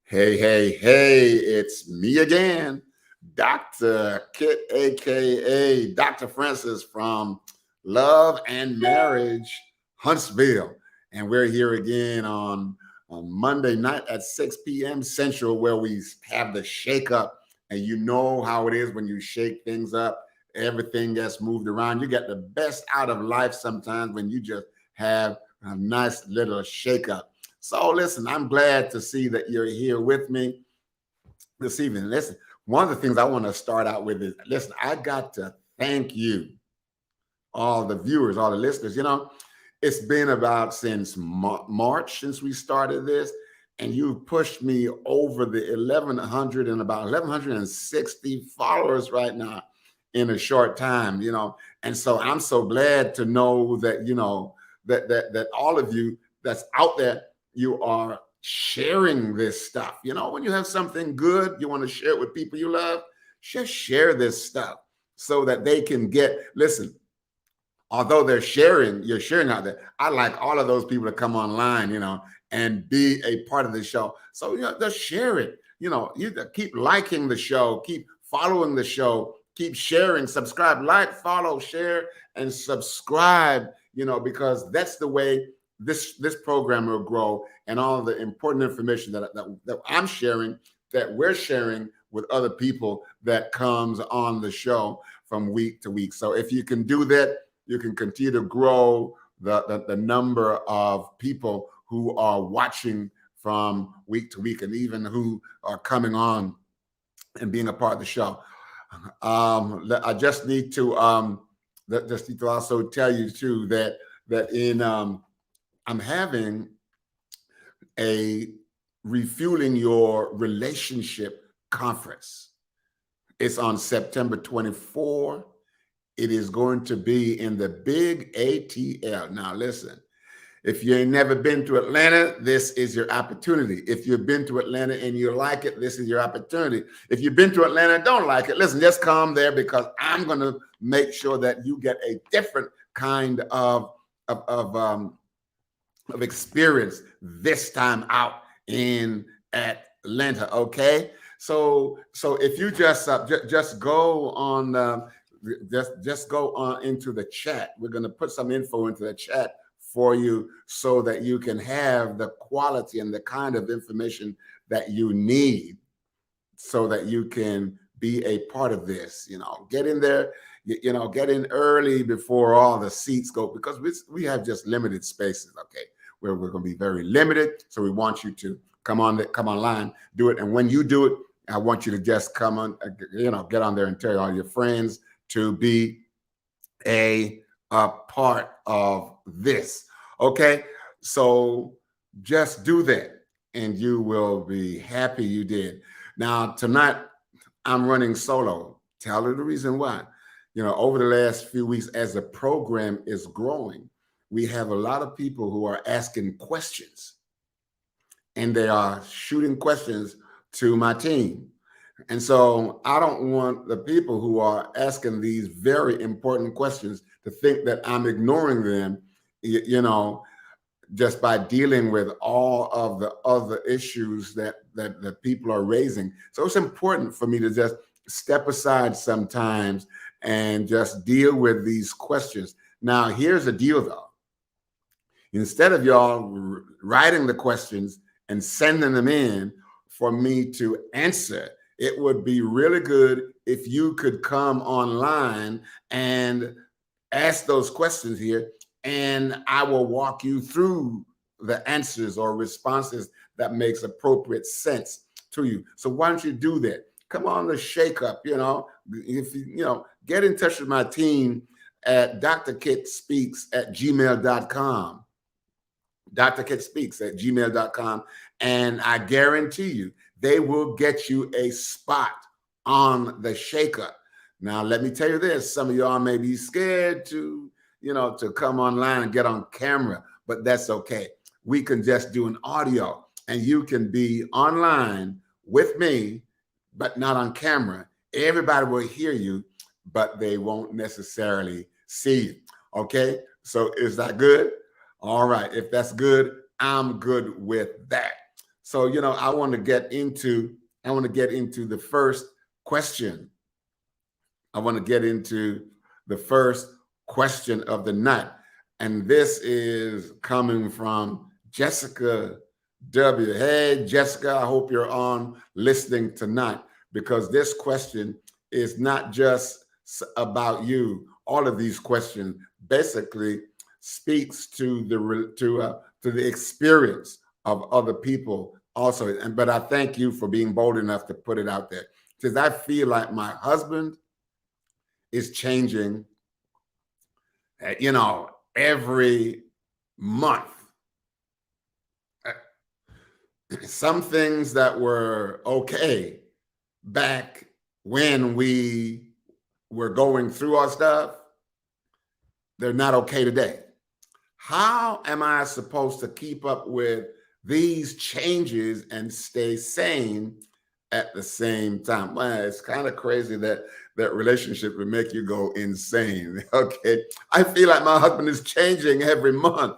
Hey, hey, hey, it's me again, Dr. Kit, aka Dr. Francis from Love and Marriage Huntsville. And we're here again on Monday night at 6 p.m. Central, where we have the shake up. And you know how it is when you shake things up, everything gets moved around. You get the best out of life sometimes when you just have a nice little shake up. So listen, I'm glad to see that you're here with me this evening. Listen, one of the things I want to start out with is, listen, I got to thank you, all the viewers, all the listeners. It's been about since March since we started this, and you've pushed me over the 1,100 and about 1,160 followers right now in a short time. And so I'm so glad to know that all of you that's out there, you are sharing this stuff. When you have something good, you want to share it with people you love, just share this stuff so that they can listen, although you're sharing out there. I like all of those people to come online, and be a part of the show. So, just share it. You keep liking the show, keep following the show, keep sharing, subscribe, like, follow, share, and subscribe, because that's the way this program will grow, and all the important information that I'm sharing, that we're sharing with other people, that comes on the show from week to week. So if you can do that, you can continue to grow the number of people who are watching from week to week, and even who are coming on and being a part of the show. I just need to also tell you too that in I'm having a Refueling Your Relationship conference. It's on September 24. It is going to be in the big ATL. Now, listen, if you ain't never been to Atlanta, this is your opportunity. If you've been to Atlanta and you like it, this is your opportunity. If you've been to Atlanta and don't like it, listen, just come there, because I'm going to make sure that you get a different kind of experience this time out in Atlanta. Okay, so if you just go on, just go on into the chat. We're going to put some info into the chat for you, so that you can have the quality and the kind of information that you need, so that you can be a part of this. Get in there, get in early before all the seats go, because we have just limited spaces. Okay, where we're going to be very limited. So we want you to come online, do it. And when you do it, I want you to just come on, get on there and tell all your friends to be a part of this. Okay, so just do that, and you will be happy you did. Now, tonight I'm running solo. Tell her the reason why. Over the last few weeks, as the program is growing, we have a lot of people who are asking questions, and they are shooting questions to my team. And so I don't want the people who are asking these very important questions to think that I'm ignoring them, just by dealing with all of the other issues that people are raising. So it's important for me to just step aside sometimes and just deal with these questions. Now, here's the deal, though. Instead of y'all writing the questions and sending them in for me to answer, it would be really good if you could come online and ask those questions here, and I will walk you through the answers or responses that makes appropriate sense to you. So why don't you do that? Come on, the shake up. If get in touch with my team at drkitspeaks@gmail.com. drkitspeaks@gmail.com, and I guarantee you they will get you a spot on the shake up. Now, let me tell you this: some of y'all may be scared to come online and get on camera, but that's okay. We can just do an audio, and you can be online with me, but not on camera. Everybody will hear you, but they won't necessarily see you. Okay, so is that good? All right, if that's good, I'm good with that. So, I want to get into the first question. I want to get into the first question of the night. And this is coming from Jessica W. Hey, Jessica, I hope you're on listening tonight, because this question is not just about you. All of these questions basically speaks to the experience of other people also. But I thank you for being bold enough to put it out there, because I feel like my husband is changing, every month. Some things that were okay back when we were going through our stuff, they're not okay today. How am I supposed to keep up with these changes and stay sane at the same time? Well, it's kind of crazy that relationship would make you go insane. Okay. I feel like my husband is changing every month,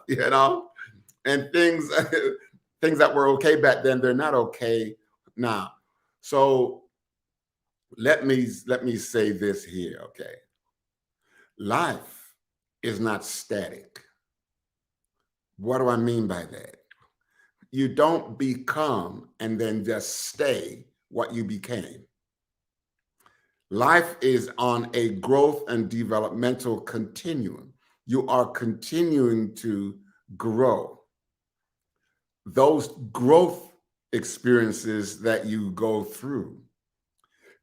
and things things that were okay back then, they're not okay now. So let me say this here, okay? Life is not static. What do I mean by that? You don't become and then just stay what you became. Life is on a growth and developmental continuum. You are continuing to grow. Those growth experiences that you go through,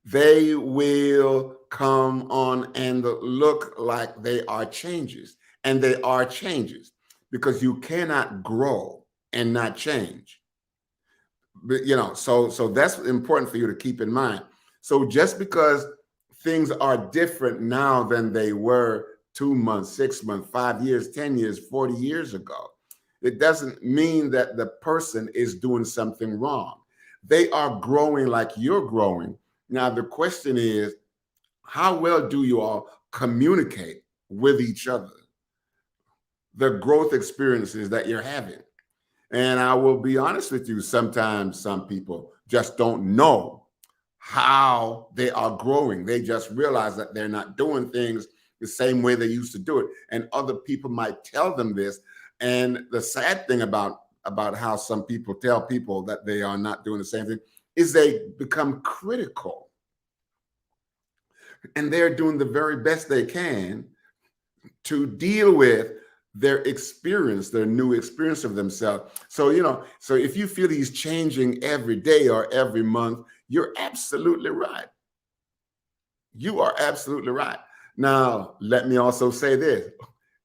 they will come on and look like they are changes. And they are changes because you cannot grow and not change. But, so that's important for you to keep in mind. So just because things are different now than they were 2 months, 6 months, 5 years, 10 years, 40 years ago, it doesn't mean that the person is doing something wrong. They are growing like you're growing. Now, the question is, how well do you all communicate with each other? The growth experiences that you're having. And I will be honest with you, sometimes some people just don't know how they are growing. They just realize that they're not doing things the same way they used to do it. And other people might tell them this. And the sad thing about how some people tell people that they are not doing the same thing is they become critical. And they're doing the very best they can to deal with their experience, their new experience of themselves. So, so if you feel he's changing every day or every month, you're absolutely right. You are absolutely right. Now, let me also say this.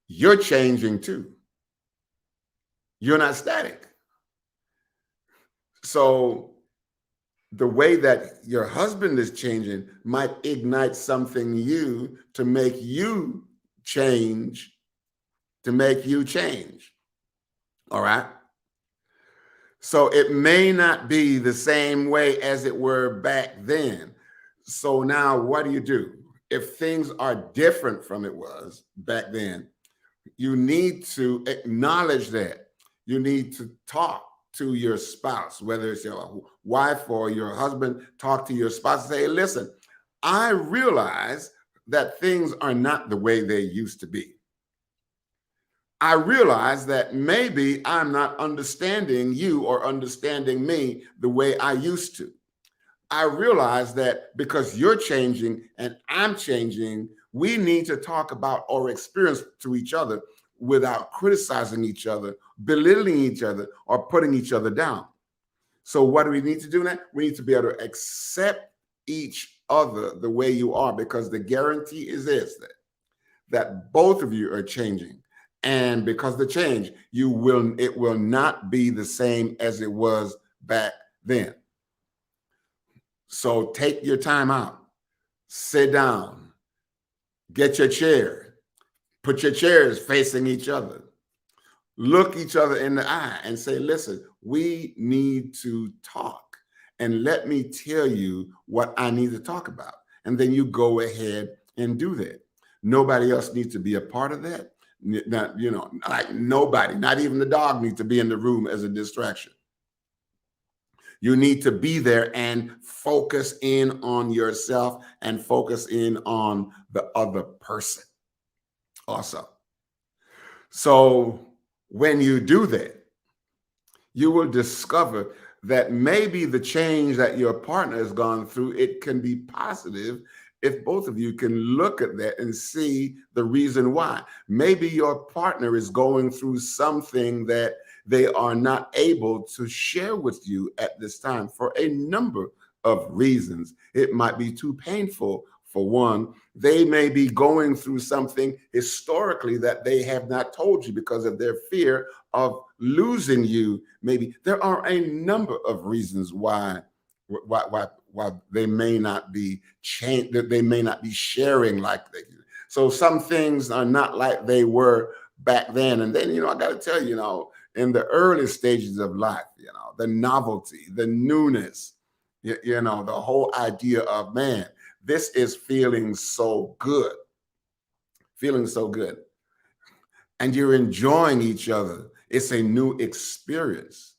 You're changing too. You're not static. So the way that your husband is changing might ignite something in you to make you change, All right. So it may not be the same way as it were back then. So now what do? If things are different from it was back then, you need to acknowledge that. You need to talk to your spouse, whether it's your wife or your husband. Talk to your spouse and say, listen, I realize that things are not the way they used to be. I realize that maybe I'm not understanding you or understanding me the way I used to. I realize that because you're changing and I'm changing, we need to talk about our experience to each other without criticizing each other, belittling each other, or putting each other down. So what do we need to do now? We need to be able to accept each other the way you are, because the guarantee is this, that both of you are changing. And because of the change, it will not be the same as it was back then. So take your time out, sit down, get your chair, put your chairs facing each other, look each other in the eye and say, listen, we need to talk. And let me tell you what I need to talk about. And then you go ahead and do that. Nobody else needs to be a part of that. Not, like nobody, not even the dog needs to be in the room as a distraction. You need to be there and focus in on yourself and focus in on the other person also. So when you do that, you will discover that maybe the change that your partner has gone through, it can be positive if both of you can look at that and see the reason why. Maybe your partner is going through something that they are not able to share with you at this time for a number of reasons. It might be too painful for one. They may be going through something historically that they have not told you because of their fear of losing you. Maybe there are a number of reasons why they may not be changed, that they may not be sharing like they do. So some things are not like they were back then. And then, I got to tell you, in the early stages of life, the novelty, the newness, the whole idea of, man, this is feeling so good, and you're enjoying each other. It's a new experience.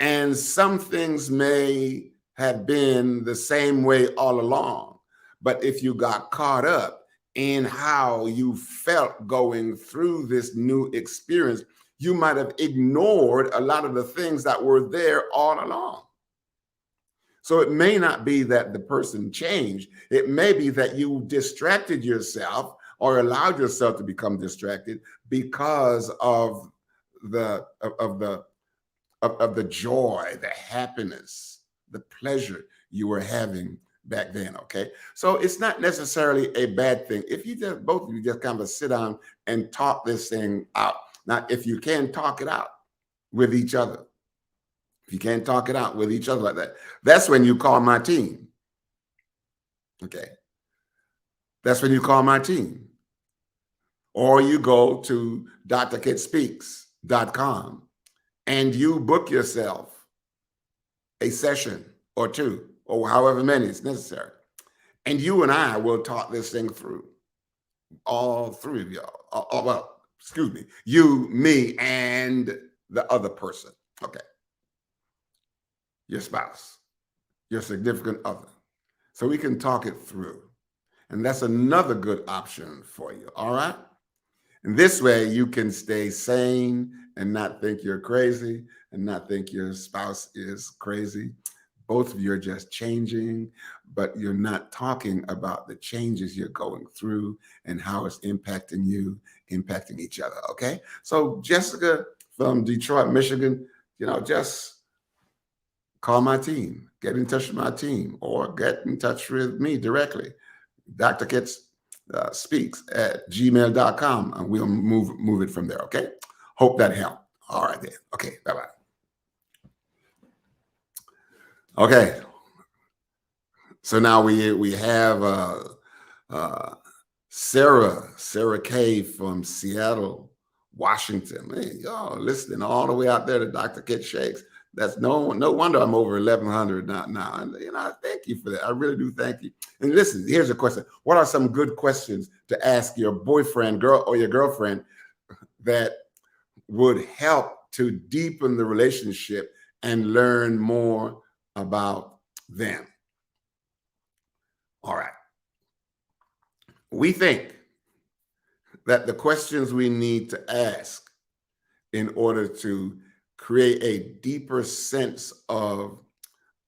And some things may have been the same way all along. But if you got caught up in how you felt going through this new experience, you might have ignored a lot of the things that were there all along. So it may not be that the person changed. It may be that you distracted yourself or allowed yourself to become distracted because of the joy, the happiness, the pleasure you were having back then. Okay. So it's not necessarily a bad thing. If you just, both of you just kind of sit down and talk this thing out. Now, if you can talk it out with each other, if you can't talk it out with each other like that, that's when you call my team. Okay. That's when you call my team. Or you go to drkitspeaks.com and you book yourself a session or two, or however many is necessary. And you and I will talk this thing through. All three of y'all. You, me, and the other person. Okay. Your spouse, your significant other. So we can talk it through. And that's another good option for you. All right. And this way you can stay sane and not think you're crazy and not think your spouse is crazy. Both of you are just changing, but you're not talking about the changes you're going through and how it's impacting you, impacting each other. Okay. So Jessica from Detroit, Michigan, just call my team, get in touch with my team, or get in touch with me directly. Dr. Kits speaks at gmail.com, and we'll move it from there. Okay. Hope that helped. All right then. Okay. Bye-bye. Okay. So now we have Sarah K from Seattle, Washington. Man, y'all listening all the way out there to Dr. Kit Shakes. That's no wonder I'm over 1,100 now. I thank you for that. I really do thank you. And listen, here's a question. What are some good questions to ask your boyfriend, girl, or your girlfriend that would help to deepen the relationship and learn more about them? All right. We think that the questions we need to ask in order to create a deeper sense of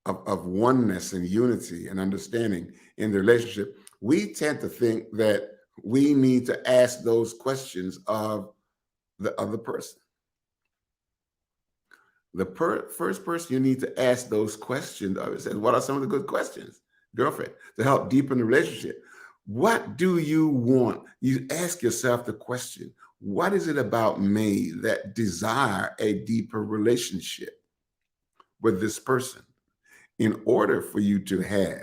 oneness and unity and understanding in the relationship, we tend to think that we need to ask those questions of the other person. The first person you need to ask those questions of is, what are some of the good questions, girlfriend, to help deepen the relationship? What do you want? You ask yourself the question, what is it about me that desire a deeper relationship with this person? In order for you to have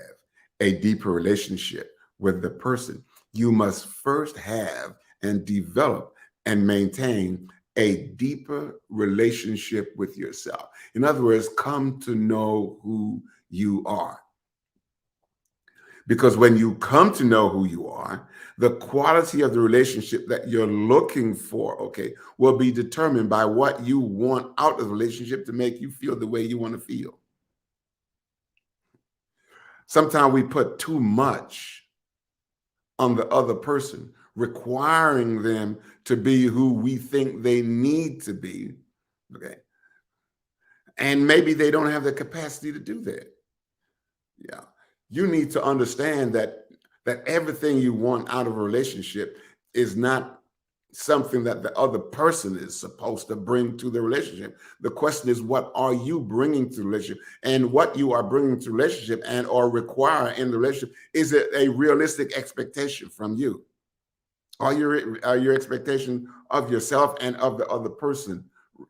a deeper relationship with the person, you must first have and develop and maintain a deeper relationship with yourself. In other words, come to know who you are. Because when you come to know who you are, the quality of the relationship that you're looking for, okay, will be determined by what you want out of the relationship to make you feel the way you want to feel. Sometimes we put too much on the other person, requiring them to be who we think they need to be. Okay. And maybe they don't have the capacity to do that. Yeah. You need to understand that everything you want out of a relationship is not something that the other person is supposed to bring to the relationship. The question is, what are you bringing to the relationship? And what you are bringing to the relationship and or require in the relationship, is it a realistic expectation from you? Are your expectation of yourself and of the other person,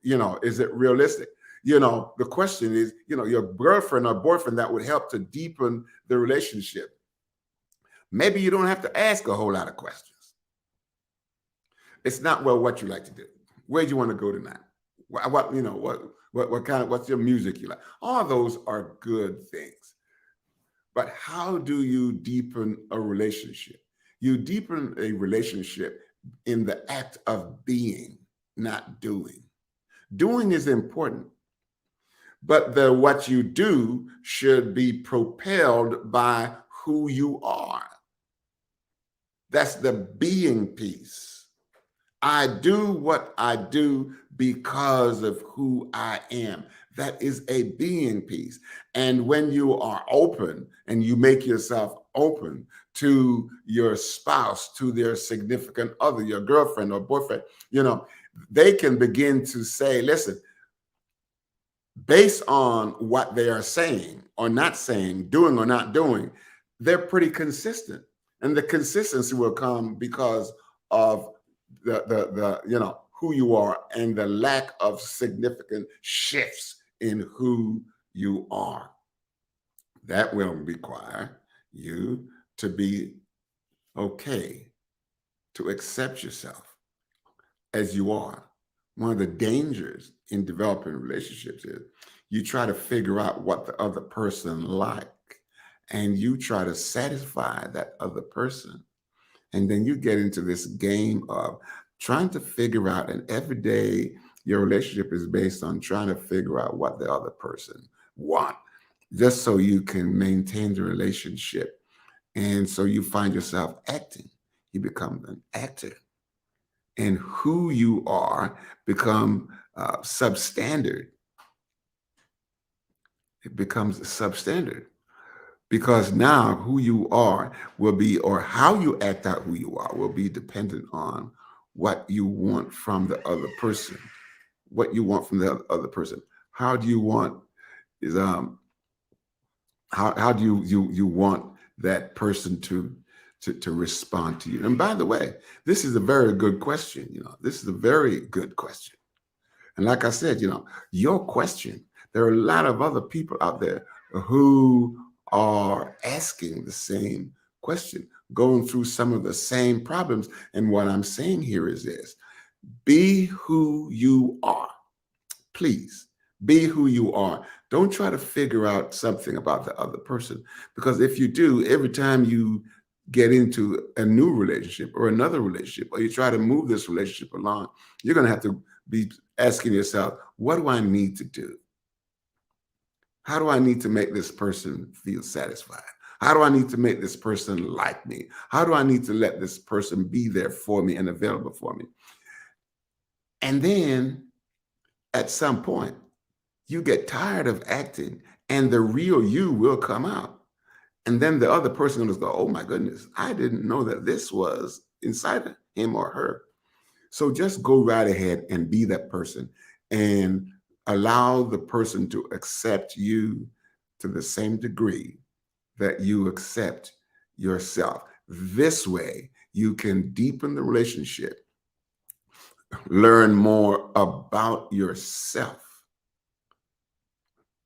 is it realistic? The question is, your girlfriend or boyfriend that would help to deepen the relationship. Maybe you don't have to ask a whole lot of questions. It's not, well, what you like to do. Where do you want to go tonight? What kind of, what's your music you like? All those are good things. But how do you deepen a relationship? You deepen a relationship in the act of being, not doing. Doing is important, but what you do should be propelled by who you are. That's the being piece. I do what I do because of who I am. That is a being piece. And when you are open and you make yourself open to your spouse, to their significant other, your girlfriend or boyfriend, they can begin to say, listen, based on what they are saying or not saying, doing or not doing, they're pretty consistent. And the consistency will come because of the who you are and the lack of significant shifts in who you are. That will require you to be okay to accept yourself as you are. One of the dangers in developing relationships is you try to figure out what the other person like, and you try to satisfy that other person. And then you get into this game of trying to figure out, and every day your relationship is based on trying to figure out what the other person want, just so you can maintain the relationship. And so you find yourself acting. You become an actor. And who you are become substandard. It becomes substandard. Because now who you are will be, or how you act out who you are, will be dependent on what you want from the other person. What you want from the other person. How do you want is how do you want that person to respond to you? And by the way, this is a very good question. This is a very good question. And like I said, your question, there are a lot of other people out there who are asking the same question, going through some of the same problems. And what I'm saying here is this: be who you are. Please be who you are. Don't try to figure out something about the other person, because if you do, every time you get into a new relationship or another relationship, or you try to move this relationship along, you're going to have to be asking yourself, what do I need to do? How do I need to make this person feel satisfied? How do I need to make this person like me? How do I need to let this person be there for me and available for me? And then at some point, you get tired of acting and the real you will come out. And then the other person will go, oh my goodness, I didn't know that this was inside of him or her. So just go right ahead and be that person and allow the person to accept you to the same degree that you accept yourself. This way, you can deepen the relationship, learn more about yourself,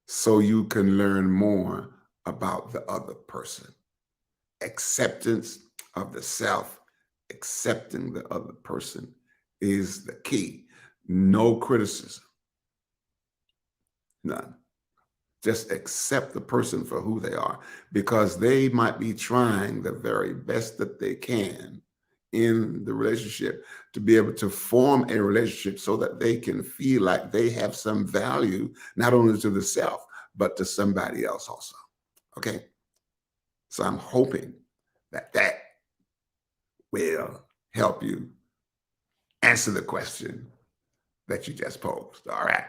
so you can learn more about the other person. Acceptance of the self, accepting the other person is the key. No criticism. None. Just accept the person for who they are, because they might be trying the very best that they can in the relationship to be able to form a relationship so that they can feel like they have some value, not only to the self, but to somebody else also. Okay. So I'm hoping that that will help you answer the question that you just posed. All right.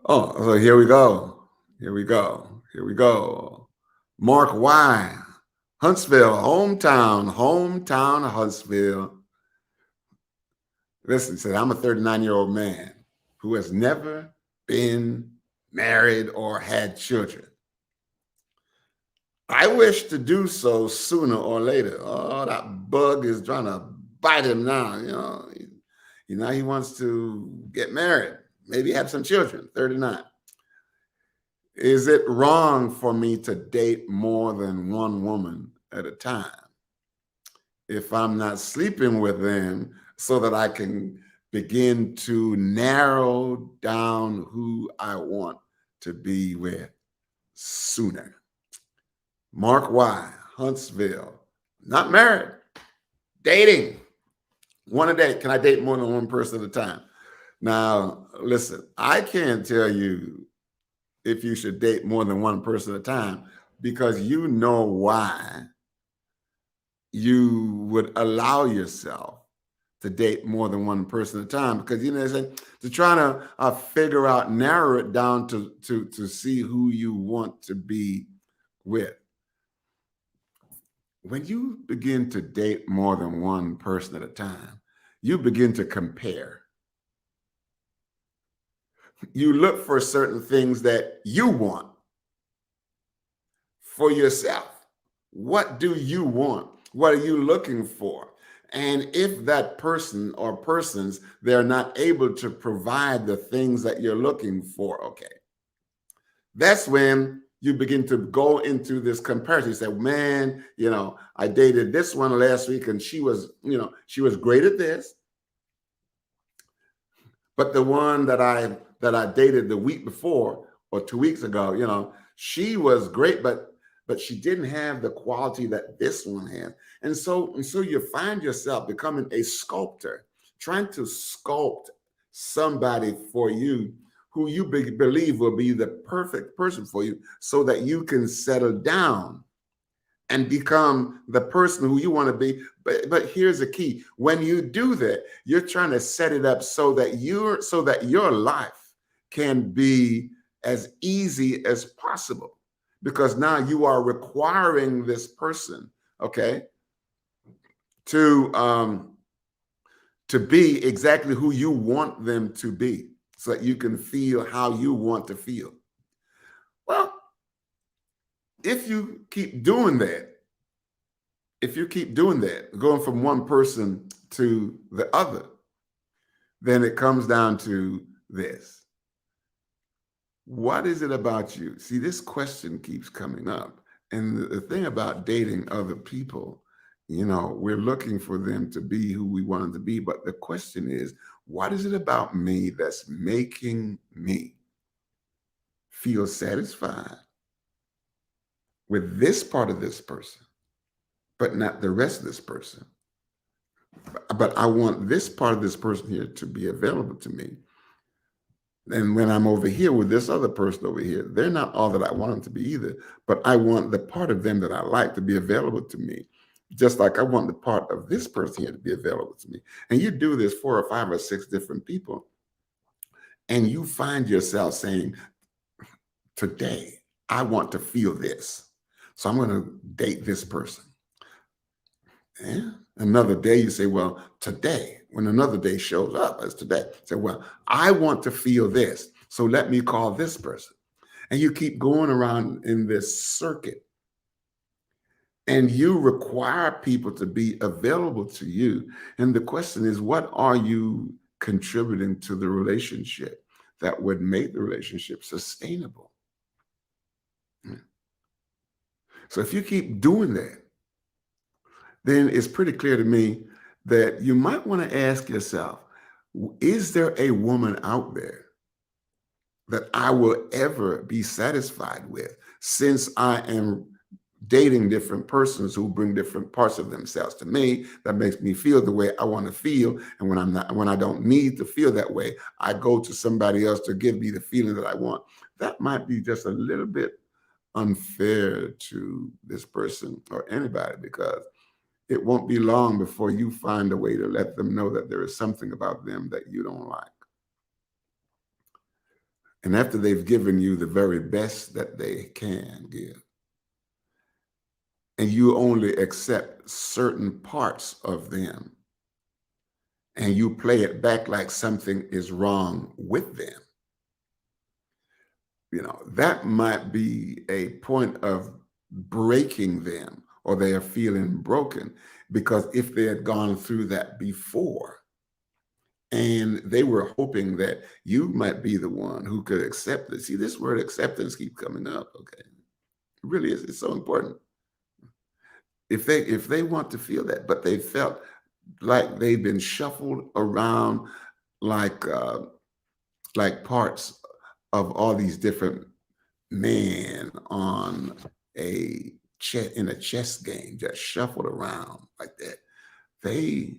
Oh, so here we go. Here we go. Here we go. Mark Y. Huntsville, hometown Huntsville. Listen, said, I'm a 39-year-old man who has never been married or had children. I wish to do so sooner or later. Oh, that bug is trying to bite him now. He wants to get married, maybe have some children, 39. Is it wrong for me to date more than one woman at a time if I'm not sleeping with them so that I can begin to narrow down who I want to be with sooner? Mark Y, Huntsville, not married, dating. Want to date? Can I date more than one person at a time? Now, listen, I can't tell you if you should date more than one person at a time because you know why you would allow yourself to date more than one person at a time, because to try to figure out, narrow it down to see who you want to be with. When you begin to date more than one person at a time, you begin to compare. You look for certain things that you want for yourself. What do you want? What are you looking for? And if that person or persons, they're not able to provide the things that you're looking for, okay, that's when you begin to go into this comparison. You say, man, I dated this one last week and she was great at this. But the one that I dated the week before or 2 weeks ago, she was great, but she didn't have the quality that this one had. And so you find yourself becoming a sculptor, trying to sculpt somebody for you who you believe will be the perfect person for you so that you can settle down and become the person who you want to be. But here's the key. When you do that, you're trying to set it up so that your life can be as easy as possible, because now you are requiring this person, okay, to be exactly who you want them to be, so that you can feel how you want to feel. Well, if you keep doing that, going from one person to the other, then it comes down to this. What is it about you? See, this question keeps coming up. And the thing about dating other people, we're looking for them to be who we want them to be. But the question is, what is it about me that's making me feel satisfied with this part of this person, but not the rest of this person? But I want this part of this person here to be available to me. And when I'm over here with this other person over here, they're not all that I want them to be either, but I want the part of them that I like to be available to me, just like I want the part of this person here to be available to me. And you do this 4 or 5 or 6 different people, and you find yourself saying, today, I want to feel this. So I'm going to date this person. And another day you say, well, today, when another day shows up as today, say, well, I want to feel this. So let me call this person. And you keep going around in this circuit. And you require people to be available to you. And the question is, what are you contributing to the relationship that would make the relationship sustainable? So if you keep doing that, then it's pretty clear to me that you might want to ask yourself, is there a woman out there that I will ever be satisfied with, since I am dating different persons who bring different parts of themselves to me that makes me feel the way I want to feel? And when I don't need to feel that way, I go to somebody else to give me the feeling that I want. That might be just a little bit unfair to this person or anybody, because it won't be long before you find a way to let them know that there is something about them that you don't like. And after they've given you the very best that they can give, and you only accept certain parts of them, and you play it back like something is wrong with them, that might be a point of breaking them, or they are feeling broken. Because if they had gone through that before, and they were hoping that you might be the one who could accept it. See, this word acceptance keeps coming up. Okay. It really is. It's so important. If they want to feel that, but they felt like they've been shuffled around like parts of all these different men on in a chess game, just shuffled around like that, they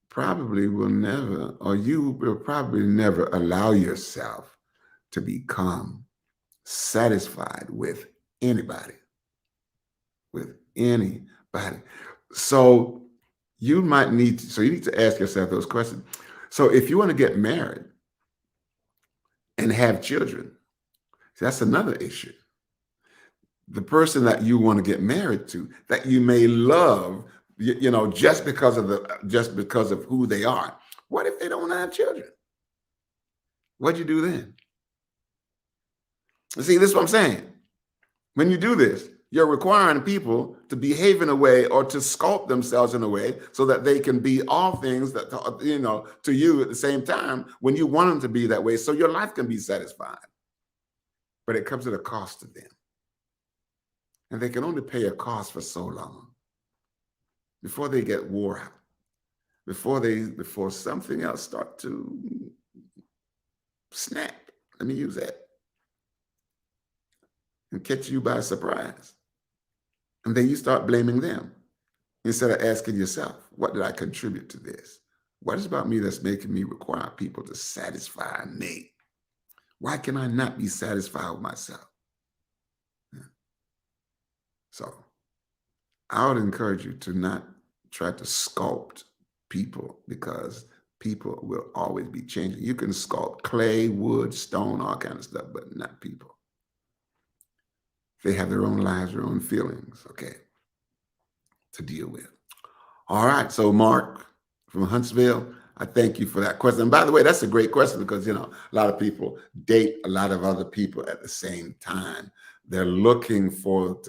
probably will never, or you will probably never allow yourself to become satisfied with anybody, with anybody. So you need to ask yourself those questions. So if you want to get married and have children, that's another issue. The person that you want to get married to, that you may love, just because of who they are. What if they don't want to have children? What'd you do then? See, this is what I'm saying. When you do this, you're requiring people to behave in a way, or to sculpt themselves in a way, so that they can be all things that, to you at the same time, when you want them to be that way, so your life can be satisfied. But it comes at a cost to them. And they can only pay a cost for so long before they get wore out, before something else start to snap. Let me use that. And catch you by surprise. And then you start blaming them instead of asking yourself, what did I contribute to this? What is about me that's making me require people to satisfy me? Why can I not be satisfied with myself? So I would encourage you to not try to sculpt people, because people will always be changing. You can sculpt clay, wood, stone, all kind of stuff, but not people. They have their own lives, their own feelings, okay, to deal with. All right. So Mark from Huntsville, I thank you for that question. And by the way, that's a great question, because, a lot of people date a lot of other people at the same time. They're looking for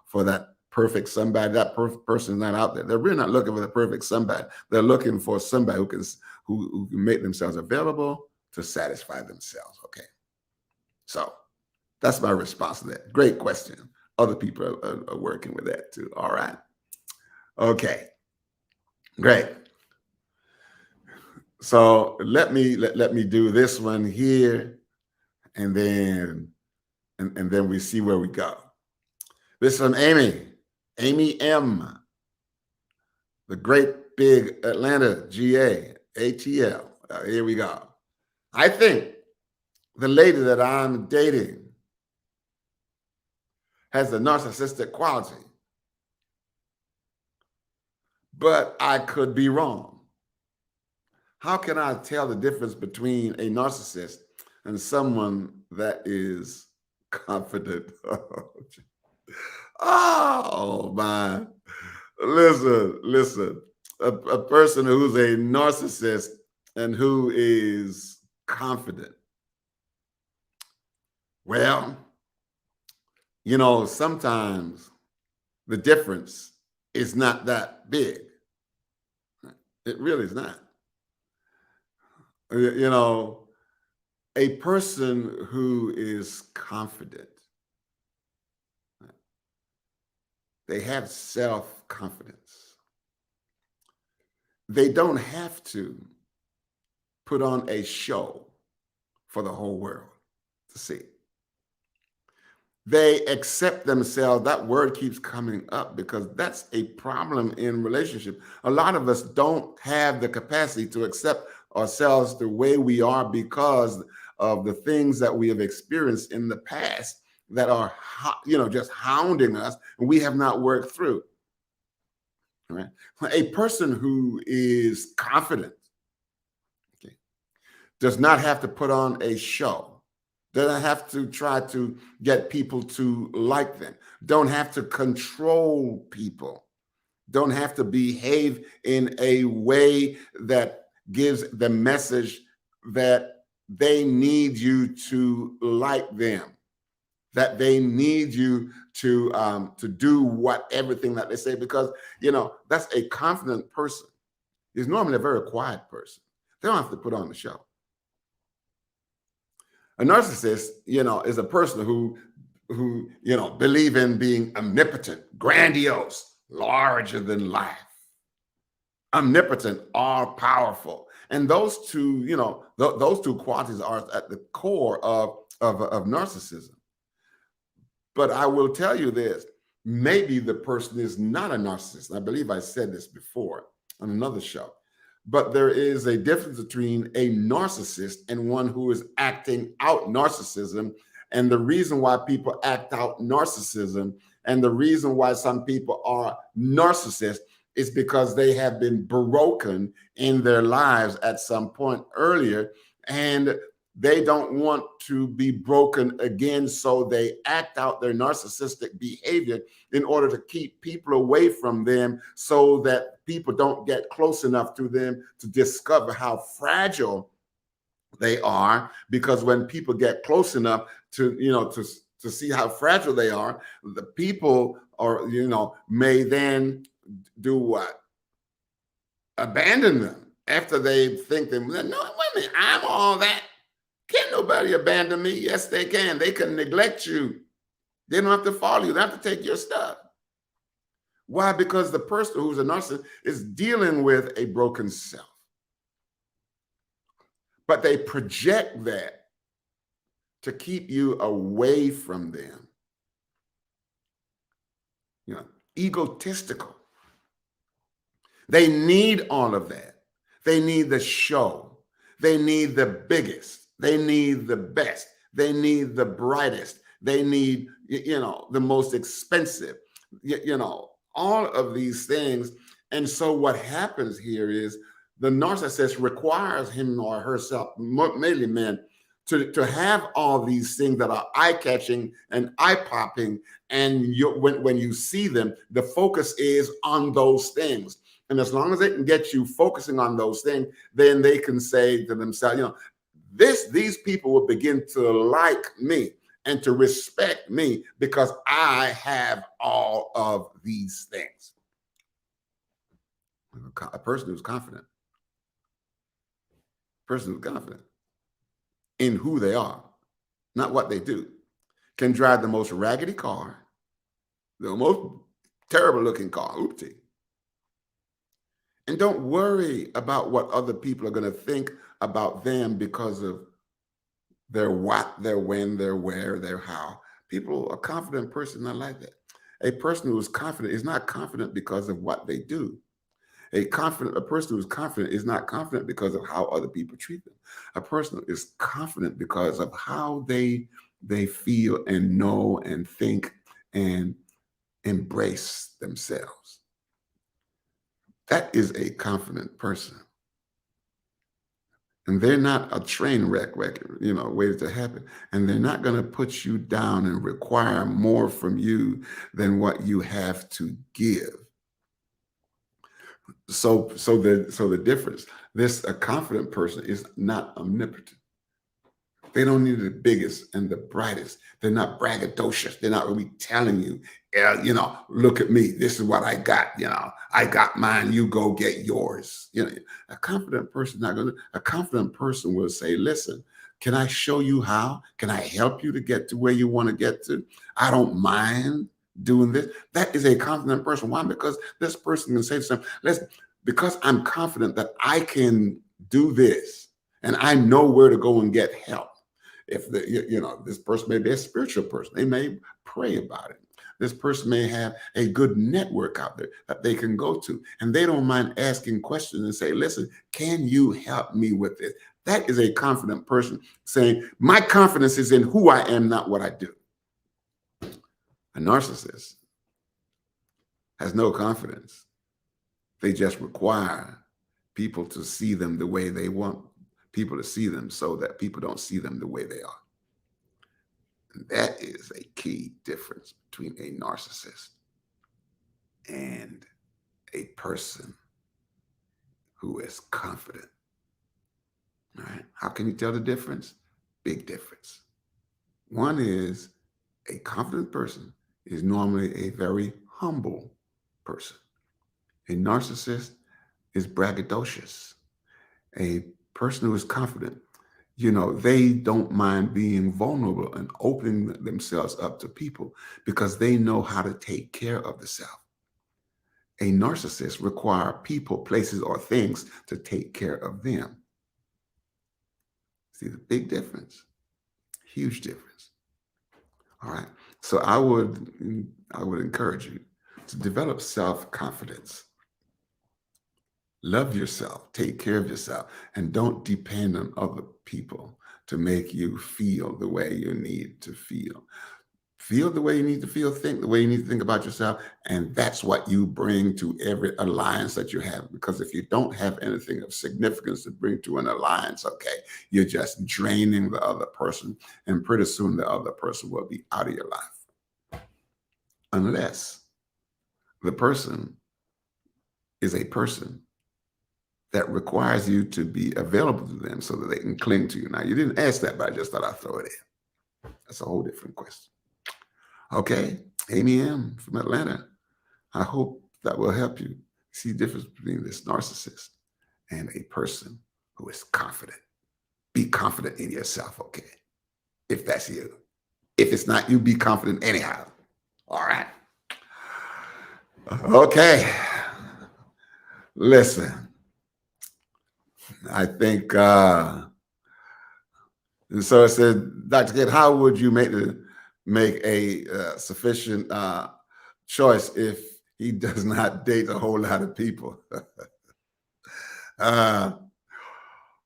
for that perfect somebody. That perfect person is not out there. They're really not looking for the perfect somebody. They're looking for somebody who can make themselves available to satisfy themselves. Okay. So that's my response to that. Great question. Other people are working with that too. All right. Okay. Great. So let me do this one here, and then we see where we go. This is from Amy M, the great big Atlanta GA, ATL. Here we go. I think the lady that I'm dating has a narcissistic quality, but I could be wrong. How can I tell the difference between a narcissist and someone that is confident? Oh, man. Listen. A person who's a narcissist and who is confident. Well, sometimes the difference is not that big. It really is not. A person who is confident, they have self-confidence. They don't have to put on a show for the whole world to see. They accept themselves. That word keeps coming up because that's a problem in relationship. A lot of us don't have the capacity to accept ourselves the way we are because of the things that we have experienced in the past that are, just hounding us, and we have not worked through. Right? A person who is confident, okay, does not have to put on a show, doesn't have to try to get people to like them, don't have to control people, don't have to behave in a way that gives the message that they need you to like them, that they need you to do everything that they say, because that's a confident person is normally a very quiet person. They don't have to put on the show. A narcissist, is a person who believe in being omnipotent, grandiose, larger than life, omnipotent, all powerful. And those two, those two qualities are at the core of narcissism. But I will tell you this, maybe the person is not a narcissist. I believe I said this before on another show. But there is a difference between a narcissist and one who is acting out narcissism. And the reason why people act out narcissism, and the reason why some people are narcissists, is because they have been broken in their lives at some point earlier, and they don't want to be broken again. So they act out their narcissistic behavior in order to keep people away from them, so that people don't get close enough to them to discover how fragile they are. Because when people get close enough to see how fragile they are, the people may then do what? Abandon them after they think them. No, wait a minute, I'm all that. Can't nobody abandon me? Yes, they can. They can neglect you. They don't have to follow you. They have to take your stuff. Why? Because the person who's a narcissist is dealing with a broken self. But they project that to keep you away from them. Egotistical. They need all of that. They need the show. They need the biggest. They need the best. They need the brightest. They need, the most expensive, all of these things. And so what happens here is the narcissist requires him or herself, mainly men, to have all these things that are eye-catching and eye-popping. And when you see them, the focus is on those things. And as long as they can get you focusing on those things, then they can say to themselves, these people will begin to like me and to respect me because I have all of these things. A person who's confident, in who they are, not what they do, can drive the most raggedy car, the most terrible looking car, oopsie. And don't worry about what other people are going to think about them because of their what, their when, their where, their how. A confident person not like that. A person who is confident is not confident because of what they do. A person who is confident is not confident because of how other people treat them. A person is confident because of how they feel and know and think and embrace themselves. That is a confident person. And they're not a train wreck, waiting to happen. And they're not going to put you down and require more from you than what you have to give. So the difference, a confident person is not omnipotent. They don't need the biggest and the brightest. They're not braggadocious. They're not really telling you, look at me. This is what I got. I got mine. You go get yours. A confident person A confident person will say, listen, can I show you how? Can I help you to get to where you want to get to? I don't mind doing this. That is a confident person. Why? Because this person can say to them, listen, because I'm confident that I can do this and I know where to go and get help. If this person may be a spiritual person, they may pray about it. This person may have a good network out there that they can go to, and they don't mind asking questions and say, listen, can you help me with this? That is a confident person saying, my confidence is in who I am, not what I do. A narcissist has no confidence. They just require people to see them the way they want people to see them so that people don't see them the way they are. And that is a key difference between a narcissist and a person who is confident. All right. How can you tell the difference? Big difference. One is a confident person is normally a very humble person. A narcissist is braggadocious. A person who is confident, they don't mind being vulnerable and opening themselves up to people because they know how to take care of the self. A narcissist requires people, places, or things to take care of them. See the big difference? Huge difference. All right. So I would encourage you to develop self-confidence. Love yourself, take care of yourself, and don't depend on other people to make you feel the way you need to feel. Feel the way you need to feel, think the way you need to think about yourself, and that's what you bring to every alliance that you have. Because if you don't have anything of significance to bring to an alliance, okay, you're just draining the other person, and pretty soon the other person will be out of your life. Unless the person is a person that requires you to be available to them so that they can cling to you. Now, you didn't ask that, but I just thought I'd throw it in. That's a whole different question. Okay, Amy M. from Atlanta. I hope that will help you see the difference between this narcissist and a person who is confident. Be confident in yourself, okay? If that's you. If it's not you, be confident anyhow. All right. Okay. Listen, I think, so it said, Dr. Kid, how would you make a sufficient choice if he does not date a whole lot of people?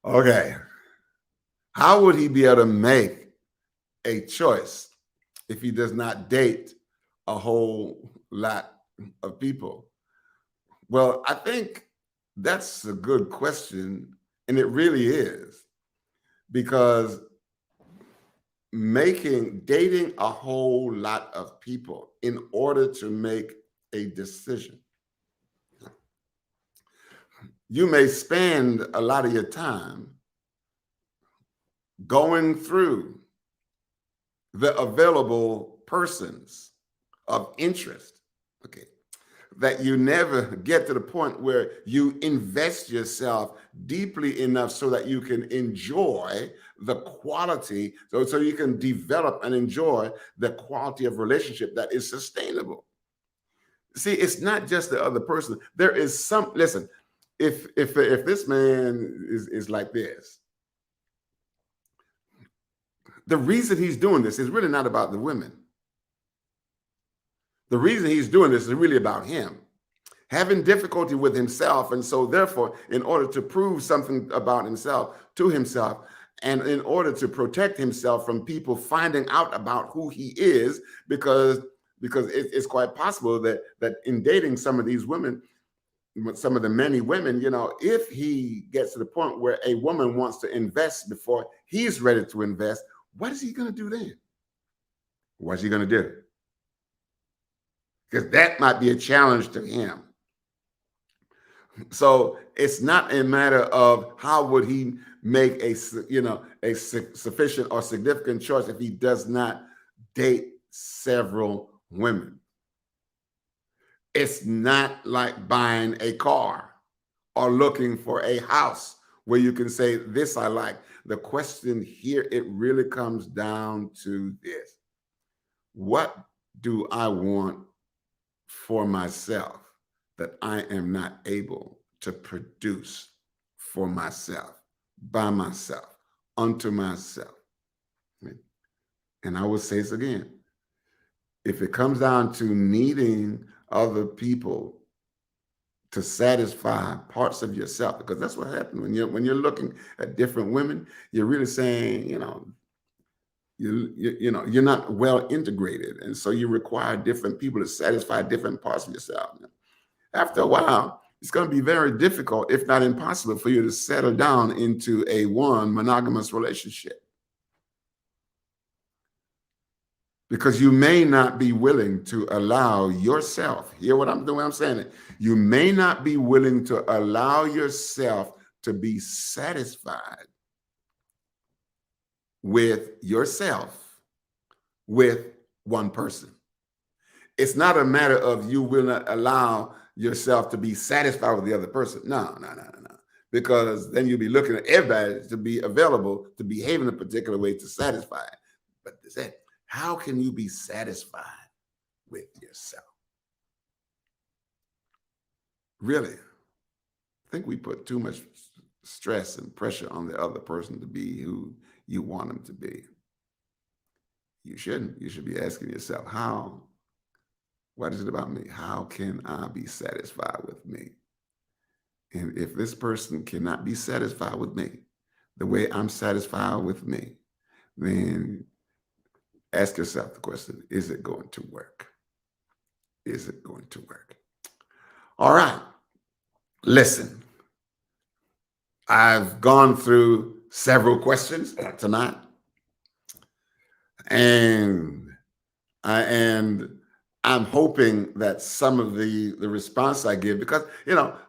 Okay. How would he be able to make a choice if he does not date a whole lot of people? Well, I think that's a good question, and it really is, because dating a whole lot of people in order to make a decision. You may spend a lot of your time going through the available persons of interest, okay, that you never get to the point where you invest yourself deeply enough so that you can enjoy the quality, so you can develop and enjoy the quality of relationship that is sustainable. See, it's not just the other person. There is some, listen, if this man is like this, the reason he's doing this is really not about the women. The reason he's doing this is really about him having difficulty with himself. And so therefore, in order to prove something about himself to himself, and in order to protect himself from people finding out about who he is, because it's quite possible that in dating some of these women, some of the many women, if he gets to the point where a woman wants to invest before he's ready to invest, what is he going to do then? What's he going to do? Because that might be a challenge to him. So it's not a matter of how would he make a sufficient or significant choice if he does not date several women. It's not like buying a car or looking for a house where you can say, this I like. The question here, it really comes down to this. What do I want for myself that I am not able to produce for myself, by myself, unto myself? And I will say this again. If it comes down to needing other people to satisfy parts of yourself, because that's what happens when you're looking at different women, you're really saying, You're not well integrated, and so you require different people to satisfy different parts of yourself. After a while, it's going to be very difficult, if not impossible, for you to settle down into a one monogamous relationship, because you may not be willing to allow yourself, hear what I'm doing, I'm saying it, you may not be willing to allow yourself to be satisfied with yourself with one person. It's not a matter of you will not allow yourself to be satisfied with the other person. No, no, no, no, no. Because then you'll be looking at everybody to be available to behave in a particular way to satisfy it. But how can you be satisfied with yourself? Really, I think we put too much stress and pressure on the other person to be who you want them to be. You shouldn't. You should be asking yourself, what is it about me? How can I be satisfied with me? And if this person cannot be satisfied with me the way I'm satisfied with me, then ask yourself the question, is it going to work? Is it going to work? All right. Listen, I've gone through several questions tonight, and I'm hoping that some of the response I give, because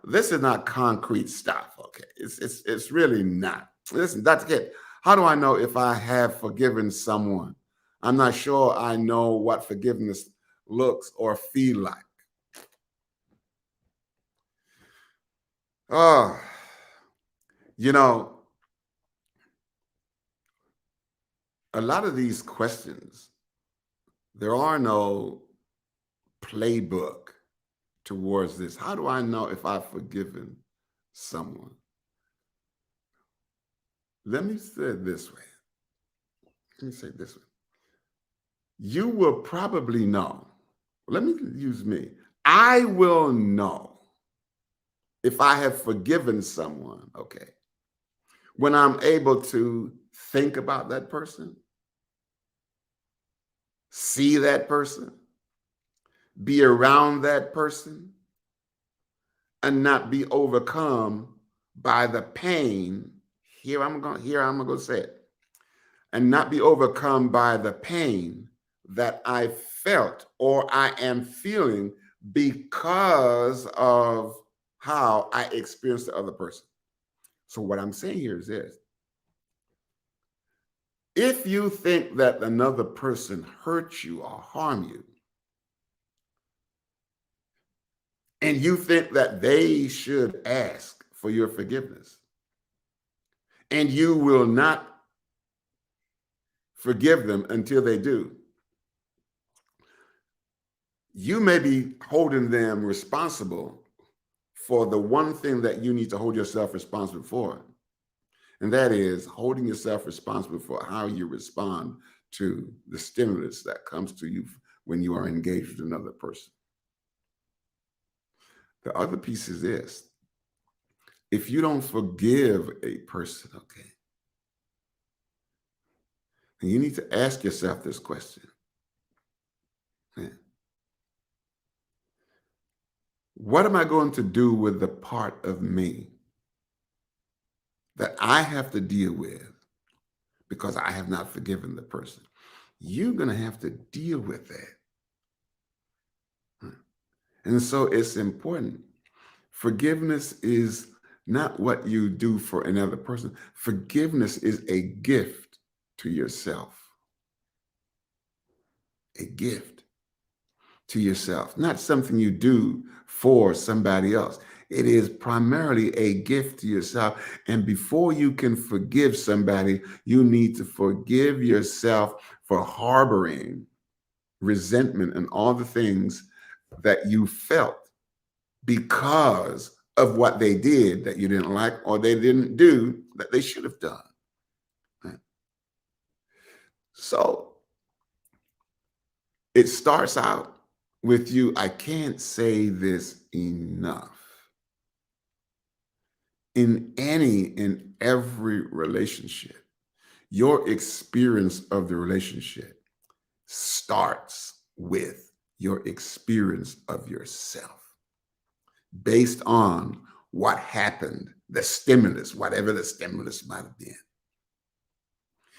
this is not concrete stuff. Okay, it's really not. Listen, Dr. Kit, how do I know if I have forgiven someone? I'm not sure I know what forgiveness looks or feel like. Oh, a lot of these questions, there are no playbook towards this. How do I know if I've forgiven someone? Let me say it this way. You will probably know. Let me use me. I will know if I have forgiven someone, okay, when I'm able to think about that person, see that person, be around that person, and not be overcome by the pain. Here I'm gonna say it, and not be overcome by the pain that I felt or I am feeling because of how I experienced the other person. So what I'm saying here is this: if you think that another person hurt you or harm you, and you think that they should ask for your forgiveness, and you will not forgive them until they do, you may be holding them responsible for the one thing that you need to hold yourself responsible for. And that is holding yourself responsible for how you respond to the stimulus that comes to you when you are engaged with another person. The other piece is this: if you don't forgive a person, okay, then you need to ask yourself this question. What am I going to do with the part of me that I have to deal with because I have not forgiven the person? You're going to have to deal with that. And so it's important. Forgiveness is not what you do for another person. Forgiveness is a gift to yourself. A gift to yourself, not something you do for somebody else. It is primarily a gift to yourself. And before you can forgive somebody, you need to forgive yourself for harboring resentment and all the things that you felt because of what they did that you didn't like, or they didn't do that they should have done. So it starts out with you. I can't say this enough. In any and every relationship, Your experience of the relationship starts with your experience of yourself based on what happened, the stimulus, whatever the stimulus might have been,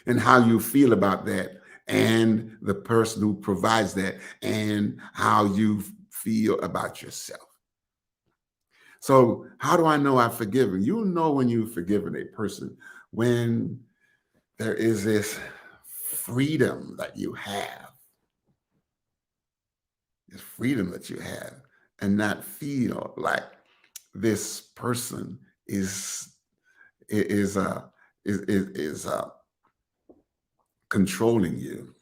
and how you feel about that, and the person who provides that, and how you feel about yourself. So, how do I know I've forgiven? You know when you've forgiven a person when there is this freedom that you have, this freedom that you have, and not feel like this person is is uh is controlling you.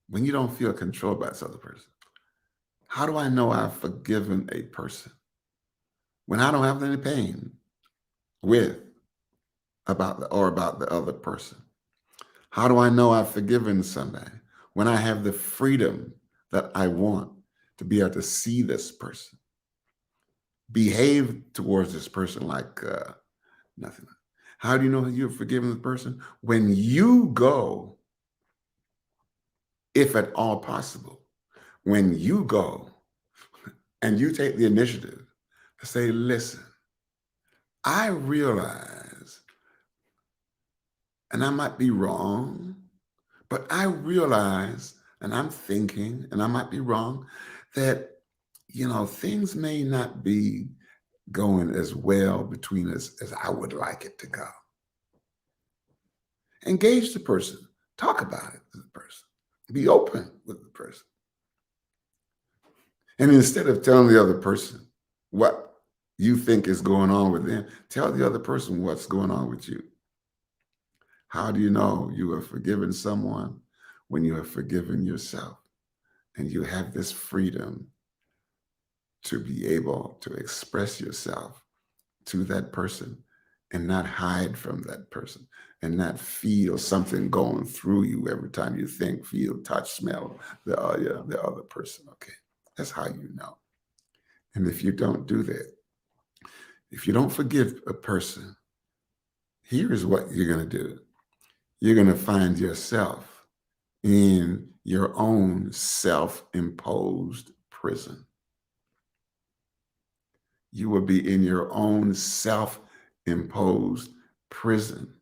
When you don't feel controlled by this other person, how do I know I've forgiven a person? When I don't have any pain with about the other person. How do I know I've forgiven somebody? When I have the freedom that I want to be able to see this person, behave towards this person like nothing. How do you know you've forgiven the person? When you go, if at all possible, when you go and you take the initiative to say, listen, I realize, and I might be wrong, but I realize, and I'm thinking, and I might be wrong, that, things may not be going as well between us as I would like it to go. Engage the person, talk about it with the person, be open with the person. And instead of telling the other person what you think is going on with them, tell the other person what's going on with you. How do you know you have forgiven someone? When you have forgiven yourself and you have this freedom to be able to express yourself to that person and not hide from that person and not feel something going through you every time you think, feel, touch, smell the other person. Okay, that's how you know. And if you don't do that, if you don't forgive a person, here's what you're going to do. You're going to find yourself in your own self-imposed prison. You will be in your own self-imposed prison.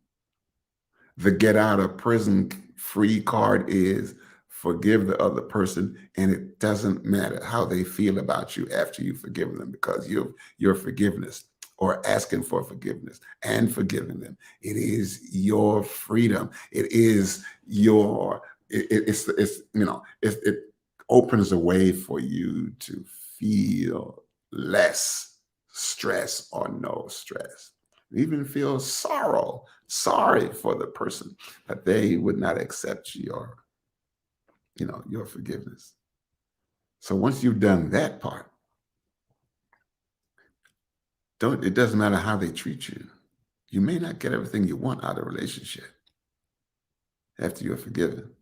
The get out of prison free card is forgive the other person, and it doesn't matter how they feel about you after you've forgiven them, because your forgiveness or asking for forgiveness and forgiving them, it is your freedom. It is your it opens a way for you to feel less stress or no stress. Even feel sorry for the person that they would not accept your forgiveness. So once you've done that part, it doesn't matter how they treat you. You may not get everything you want out of a relationship after you're forgiven,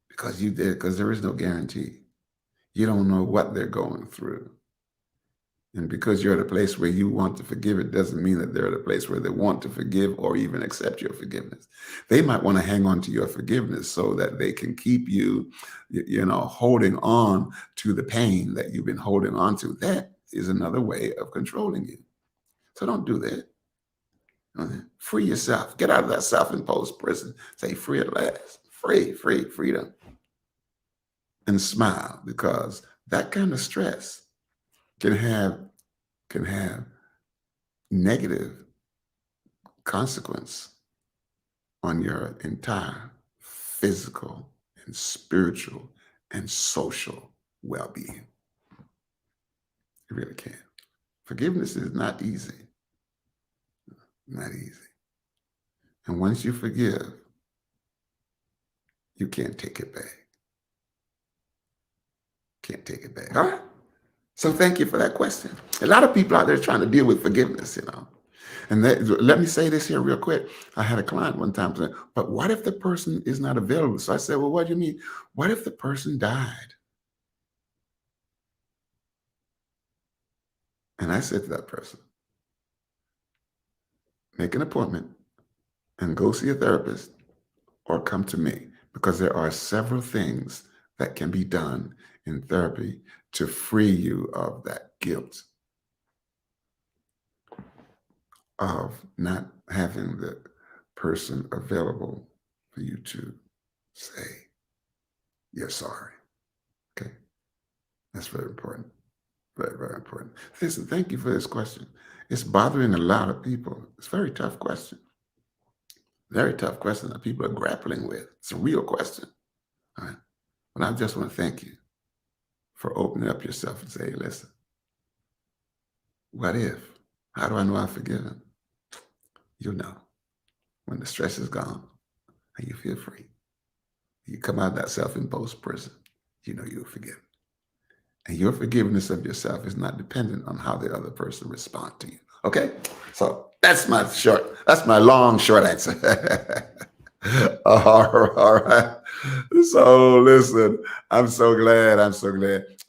because there is no guarantee. You don't know what they're going through. And because you're at a place where you want to forgive, it doesn't mean that they're at a place where they want to forgive or even accept your forgiveness. They might want to hang on to your forgiveness so that they can keep you, holding on to the pain that you've been holding on to. That is another way of controlling you. So don't do that. Free yourself. Get out of that self-imposed prison. Say free at last. Freedom. And smile, because that kind of stress can have negative consequence on your entire physical and spiritual and social well-being. It really can. Forgiveness is not easy. Not easy. And once you forgive, you can't take it back. Can't take it back. All right. So thank you for that question. A lot of people out there trying to deal with forgiveness. And let me say this here real quick. I had a client one time say, but what if the person is not available? So I said, well, what do you mean? What if the person died? And I said to that person, make an appointment and go see a therapist or come to me, because there are several things that can be done in therapy to free you of that guilt of not having the person available for you to say you're sorry. Okay. That's very important. Very, very important. Listen, thank you for this question. It's bothering a lot of people. It's a very tough question. Very tough question that people are grappling with. It's a real question. All right. But I just want to thank you for opening up yourself and say, listen, what if? How do I know I've forgiven? You'll know when the stress is gone and you feel free. You come out of that self-imposed prison, you know you're forgiven. And your forgiveness of yourself is not dependent on how the other person responds to you. Okay? So that's my long, short answer. All right. So listen, I'm so glad. And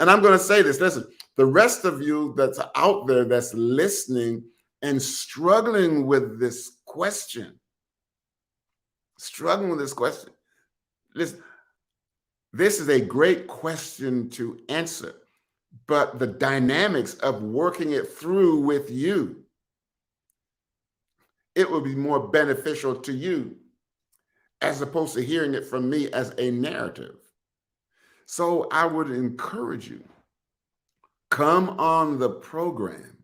I'm going to say this. Listen, the rest of you that's out there that's listening and struggling with this question, listen, this is a great question to answer, but the dynamics of working it through with you, it will be more beneficial to you as opposed to hearing it from me as a narrative. So I would encourage you, come on the program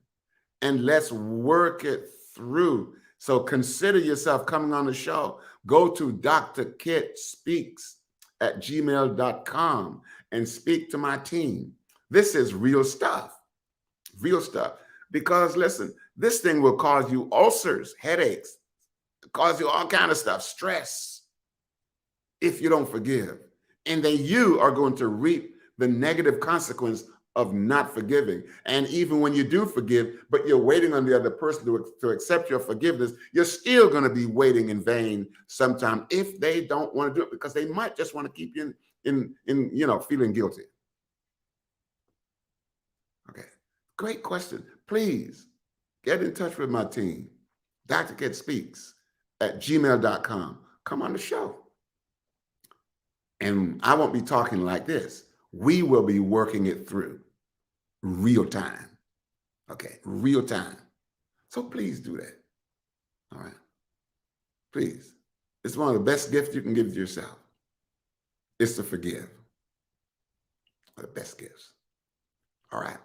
and let's work it through. So consider yourself coming on the show. Go to drkitspeaks@gmail.com and speak to my team. This is real stuff. Because listen, this thing will cause you ulcers, headaches, cause you all kind of stuff, stress, if you don't forgive. And then you are going to reap the negative consequence of not forgiving. And even when you do forgive, but you're waiting on the other person to accept your forgiveness, you're still going to be waiting in vain sometime if they don't want to do it, because they might just want to keep you in feeling guilty. Okay. Great question. Please get in touch with my team, drkitspeaks@gmail.com. Come on the show. And I won't be talking like this. We will be working it through real time. Okay, real time. So please do that. All right. Please. It's one of the best gifts you can give to yourself. It's to forgive. One of the best gifts. All right.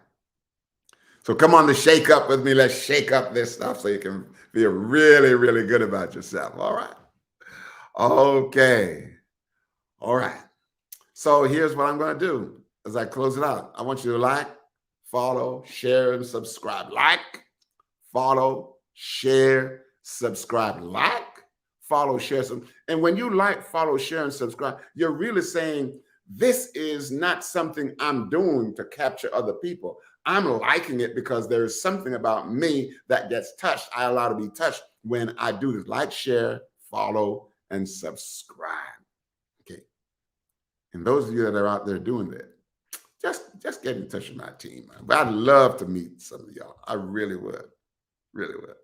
So come on to shake up with me. Let's shake up this stuff so you can feel really, really good about yourself. All right. Okay. All right. So here's what I'm going to do as I close it out. I want you to like, follow, share, and subscribe. Like, follow, share, subscribe. Like, follow, share. And when you like, follow, share, and subscribe, you're really saying, this is not something I'm doing to capture other people. I'm liking it because there is something about me that gets touched. I allow to be touched when I do this. Like, share, follow, and subscribe. Okay. And those of you that are out there doing that, just get in touch with my team. I'd love to meet some of y'all. I really would. Really would.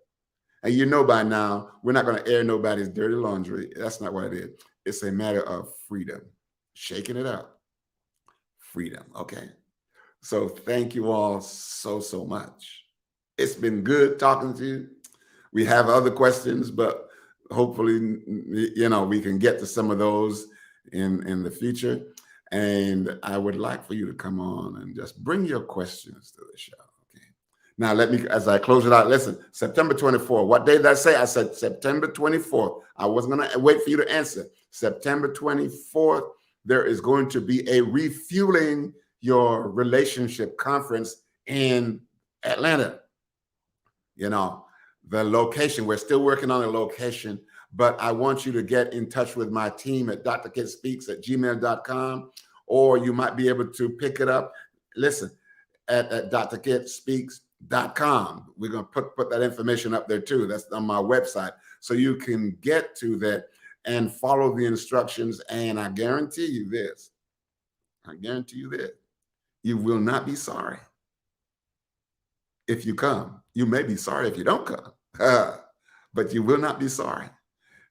And you know by now, we're not going to air nobody's dirty laundry. That's not what it is. It's a matter of freedom. Shaking it up. Freedom. Okay. So thank you all so, so much. It's been good talking to you. We have other questions, but hopefully, we can get to some of those in the future. And I would like for you to come on and just bring your questions to the show. Okay. Now, as I close it out, listen, September 24th. What day did I say? I said September 24th. I wasn't going to wait for you to answer. September 24th, there is going to be a Refueling Your Relationship conference in Atlanta. The location, we're still working on the location, but I want you to get in touch with my team at drkitspeaks@gmail.com, or you might be able to pick it up. Listen, at drkitspeaks.com. We're going to put that information up there too. That's on my website. So you can get to that and follow the instructions. And I guarantee you this. You will not be sorry if you come. You may be sorry if you don't come, but you will not be sorry.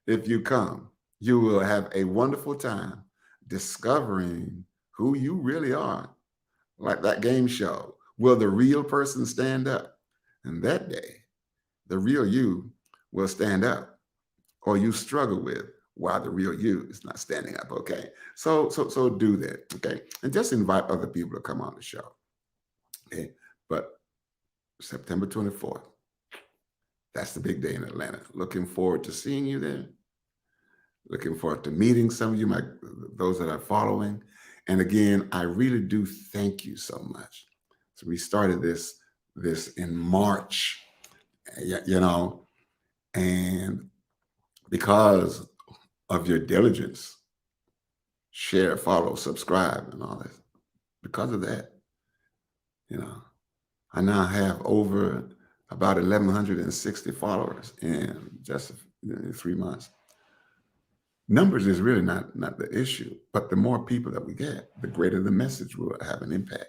If you come, you will have a wonderful time discovering who you really are. Like that game show, will the real person stand up? And that day, the real you will stand up, or you struggle with why the real you is not standing up. Okay. So do that. Okay. And just invite other people to come on the show. Okay. But September 24th, that's the big day in Atlanta. Looking forward to seeing you there. Looking forward to meeting some of you, those that are following. And again, I really do thank you so much. So we started this in March, you know, and because of your diligence, share, follow, subscribe, and all that. Because of that, you know, I now have over about 1,160 followers in just 3 months. Numbers is really not the issue, but the more people that we get, the greater the message will have an impact.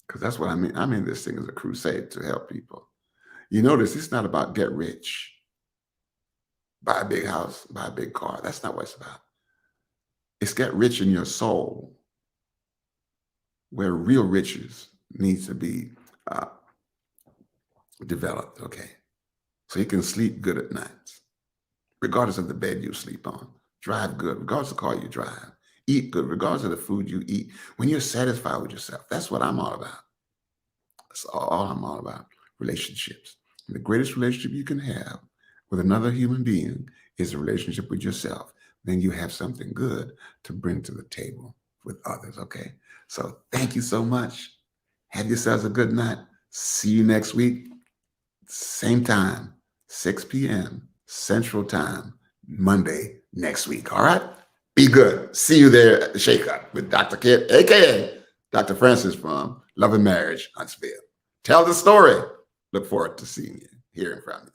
Because that's what I mean. I mean, this thing is a crusade to help people. You notice it's not about get rich, buy a big house, buy a big car. That's not what it's about. It's get rich in your soul, where real riches needs to be developed. Okay, so you can sleep good at night, regardless of the bed you sleep on. Drive good, regardless of the car you drive. Eat good, regardless of the food you eat. When you're satisfied with yourself, that's what I'm all about. That's all I'm all about. Relationships. And the greatest relationship you can have with another human being is a relationship with yourself. Then you have something good to bring to the table with others. Okay. So thank you so much. Have yourselves a good night. See you next week. Same time, 6 p.m. Central Time, Monday next week. All right. Be good. See you there at the Shake Up with Dr. Kit, aka Dr. Francis from Love and Marriage, Huntsville. Tell the story. Look forward to seeing you, hearing from you.